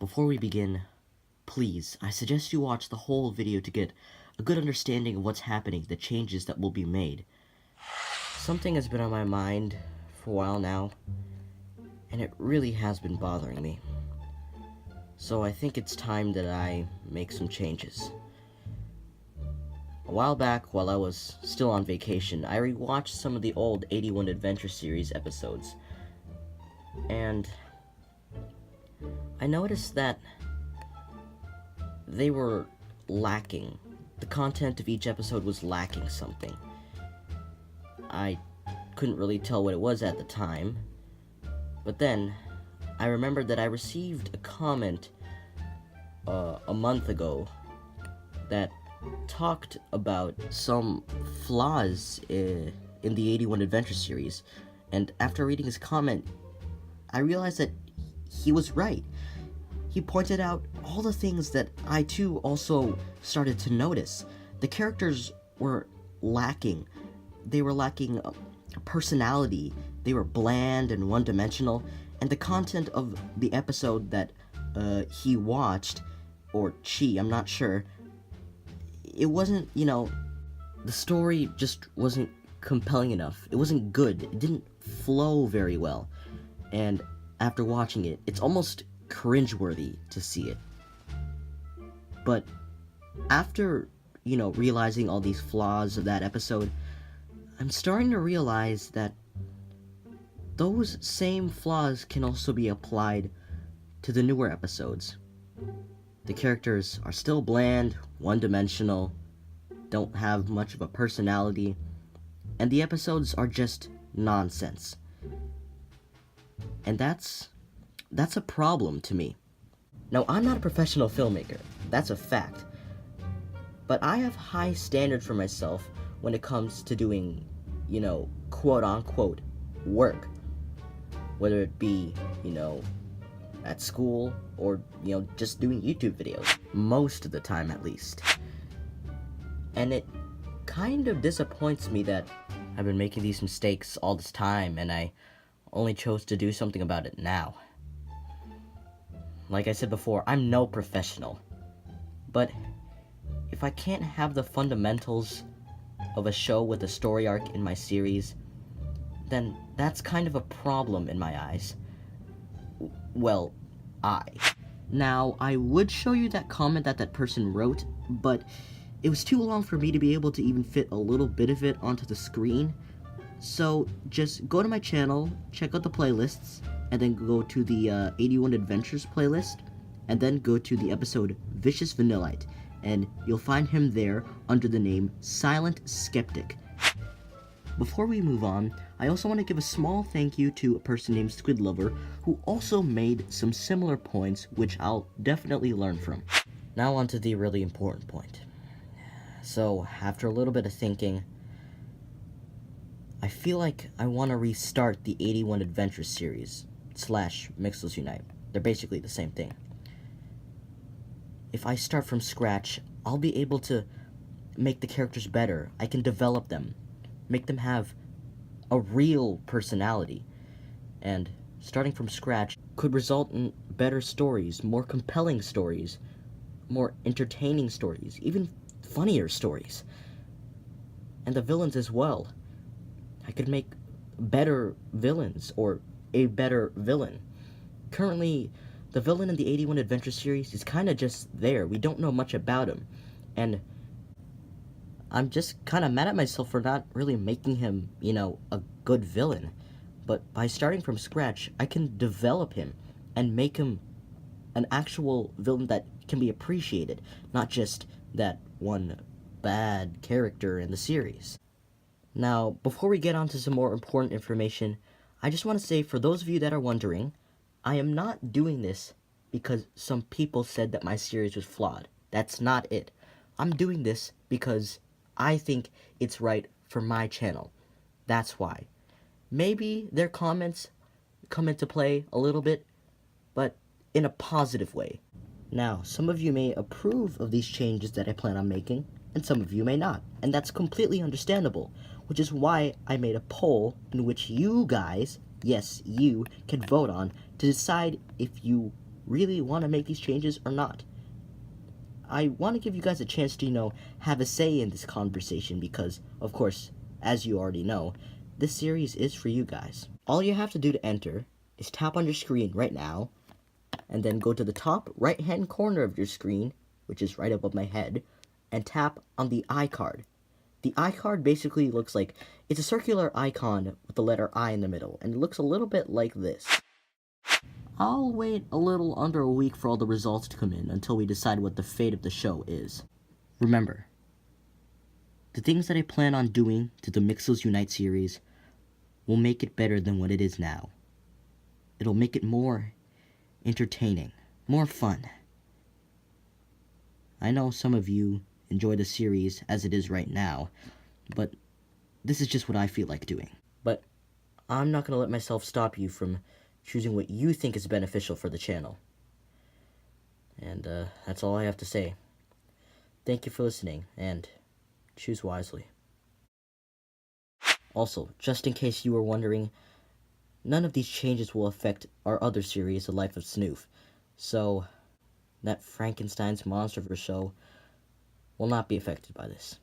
Before we begin, please, I suggest you watch the whole video to get a good understanding of what's happening, the changes that will be made. Something has been on my mind for a while now, and it really has been bothering me. So I think it's time that I make some changes. A while back, while I was still on vacation, I rewatched some of the old AD1 Adventures series episodes, and I noticed that they were lacking. The content of each episode was lacking something. I couldn't really tell what it was at the time, but then I remembered that I received a comment a month ago that talked about some flaws in the AD1 Adventure series, and after reading his comment, I realized that he was right. He pointed out all the things that I too also started to notice. The characters were lacking. They were lacking personality. They were bland and one-dimensional, and the content of the episode that he watched, or she, I'm not sure, it wasn't, the story just wasn't compelling enough. It wasn't good. It didn't flow very well. And after watching it, it's almost cringeworthy to see it. But after, realizing all these flaws of that episode, I'm starting to realize that those same flaws can also be applied to the newer episodes. The characters are still bland, one-dimensional, don't have much of a personality, and the episodes are just nonsense. And that's a problem to me. Now, I'm not a professional filmmaker, that's a fact. But I have high standards for myself when it comes to doing, quote-unquote work. Whether it be, at school or, just doing YouTube videos. Most of the time, at least. And it kind of disappoints me that I've been making these mistakes all this time and I only chose to do something about it now. Like I said before, I'm no professional. But if I can't have the fundamentals of a show with a story arc in my series, then that's kind of a problem in my eyes. Well, Now, I would show you that comment that person wrote, but it was too long for me to be able to even fit a little bit of it onto the screen. So just go to my channel, check out the playlists, and then go to the AD1 Adventures playlist, and then go to the episode Vicious Vanillite, and you'll find him there under the name Silent Skeptic. Before we move on, I also want to give a small thank you to a person named Squidlover, who also made some similar points, which I'll definitely learn from. Now on to the really important point. So, after a little bit of thinking, I feel like I want to restart the AD1 Adventures series / Mixels Unite. They're basically the same thing. If I start from scratch, I'll be able to make the characters better. I can develop them, make them have a real personality, and starting from scratch could result in better stories, more compelling stories, more entertaining stories, even funnier stories. And the villains as well. I could make better villains, or a better villain. Currently, the villain in the AD1 Adventure series is kind of just there. We don't know much about him, and I'm just kind of mad at myself for not really making him, a good villain. But by starting from scratch, I can develop him and make him an actual villain that can be appreciated, not just that one bad character in the series. Now, before we get on to some more important information, I just want to say, for those of you that are wondering, I am not doing this because some people said that my series was flawed. That's not it. I'm doing this because I think it's right for my channel. That's why. Maybe their comments come into play a little bit, but in a positive way. Now, some of you may approve of these changes that I plan on making, and some of you may not, and that's completely understandable, which is why I made a poll in which you guys, yes, you, can vote on to decide if you really want to make these changes or not. I want to give you guys a chance to, have a say in this conversation because, of course, as you already know, this series is for you guys. All you have to do to enter is tap on your screen right now, and then go to the top right-hand corner of your screen, which is right above my head, and tap on the iCard. The iCard basically looks like, it's a circular icon with the letter I in the middle, and it looks a little bit like this. I'll wait a little under a week for all the results to come in until we decide what the fate of the show is. Remember, the things that I plan on doing to the Mixels Unite series will make it better than what it is now. It'll make it more entertaining, more fun. I know some of you enjoy the series as it is right now, but this is just what I feel like doing. But I'm not going to let myself stop you from choosing what you think is beneficial for the channel. And that's all I have to say. Thank you for listening, and choose wisely. Also, just in case you were wondering, none of these changes will affect our other series, The Life of Snoof. So, that Frankenstein's Monsterverse show will not be affected by this.